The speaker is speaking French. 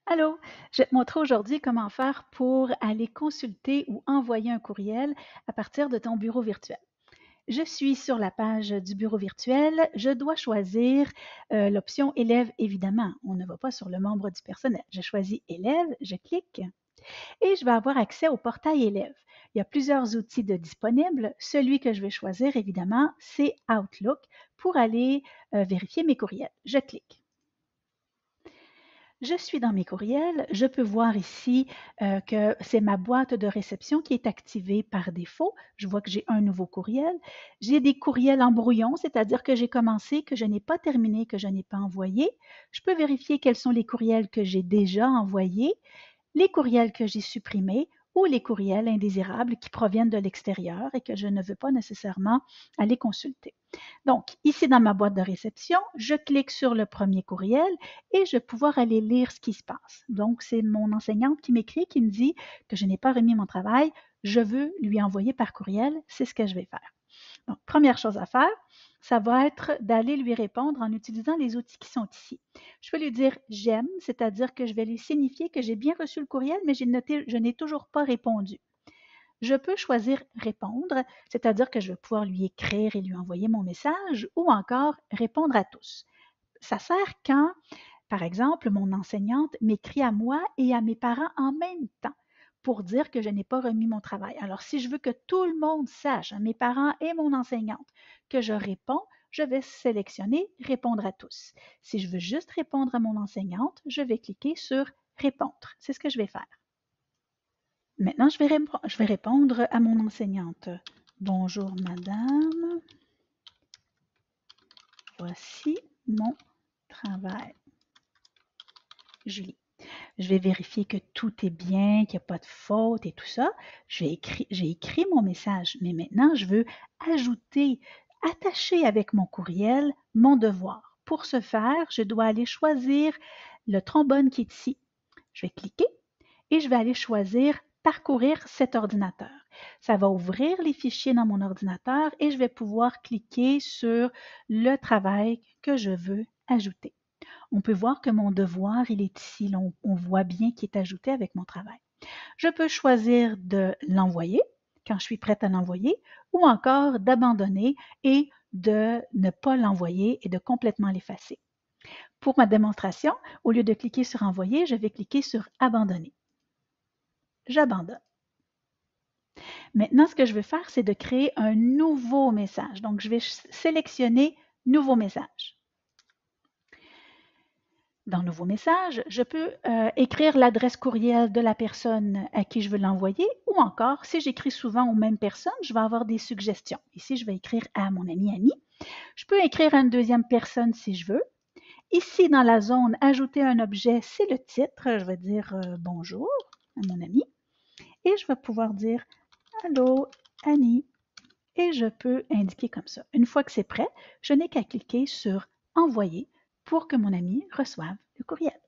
Allô, je vais te montrer aujourd'hui comment faire pour aller consulter ou envoyer un courriel à partir de ton bureau virtuel. Je suis sur la page du bureau virtuel. Je dois choisir l'option élève, évidemment. On ne va pas sur le membre du personnel. Je choisis élève, je clique et je vais avoir accès au portail élève. Il y a plusieurs outils disponibles. Celui que je vais choisir, évidemment, c'est Outlook pour aller vérifier mes courriels. Je clique. Je suis dans mes courriels. Je peux voir ici que c'est ma boîte de réception qui est activée par défaut. Je vois que j'ai un nouveau courriel. J'ai des courriels en brouillon, c'est-à-dire que j'ai commencé, que je n'ai pas terminé, que je n'ai pas envoyé. Je peux vérifier quels sont les courriels que j'ai déjà envoyés, les courriels que j'ai supprimés ou les courriels indésirables qui proviennent de l'extérieur et que je ne veux pas nécessairement aller consulter. Donc, ici dans ma boîte de réception, je clique sur le premier courriel et je vais pouvoir aller lire ce qui se passe. Donc, c'est mon enseignante qui m'écrit, qui me dit que je n'ai pas remis mon travail. Je veux lui envoyer par courriel. C'est ce que je vais faire. Donc, première chose à faire, ça va être d'aller lui répondre en utilisant les outils qui sont ici. Je peux lui dire j'aime, c'est-à-dire que je vais lui signifier que j'ai bien reçu le courriel, mais je n'ai toujours pas répondu. Je peux choisir répondre, c'est-à-dire que je vais pouvoir lui écrire et lui envoyer mon message ou encore répondre à tous. Ça sert quand, par exemple, mon enseignante m'écrit à moi et à mes parents en même temps pour dire que je n'ai pas remis mon travail. Alors, si je veux que tout le monde sache, mes parents et mon enseignante, que je réponds, je vais sélectionner répondre à tous. Si je veux juste répondre à mon enseignante, je vais cliquer sur répondre. C'est ce que je vais faire. Maintenant, je vais répondre à mon enseignante. Bonjour madame, voici mon travail. Julie. Je vais vérifier que tout est bien, qu'il n'y a pas de faute et tout ça. J'ai écrit mon message, mais maintenant, je veux ajouter, attacher avec mon courriel mon devoir. Pour ce faire, je dois aller choisir le trombone qui est ici. Je vais cliquer et je vais aller choisir parcourir cet ordinateur. Ça va ouvrir les fichiers dans mon ordinateur et je vais pouvoir cliquer sur le travail que je veux ajouter. On peut voir que mon devoir, il est ici. Là, on voit bien qu'il est ajouté avec mon travail. Je peux choisir de l'envoyer quand je suis prête à l'envoyer ou encore d'abandonner et de ne pas l'envoyer et de complètement l'effacer. Pour ma démonstration, au lieu de cliquer sur envoyer, je vais cliquer sur abandonner. J'abandonne. Maintenant, ce que je veux faire, c'est de créer un nouveau message. Donc, je vais sélectionner nouveau message. Dans Nouveau message, je peux écrire l'adresse courriel de la personne à qui je veux l'envoyer ou encore, si j'écris souvent aux mêmes personnes, je vais avoir des suggestions. Ici, je vais écrire à mon ami Annie. Je peux écrire à une deuxième personne si je veux. Ici, dans la zone Ajouter un objet, c'est le titre. Je vais dire bonjour à mon ami et je vais pouvoir dire allô Annie et je peux indiquer comme ça. Une fois que c'est prêt, je n'ai qu'à cliquer sur Envoyer pour que mon ami reçoive le courriel.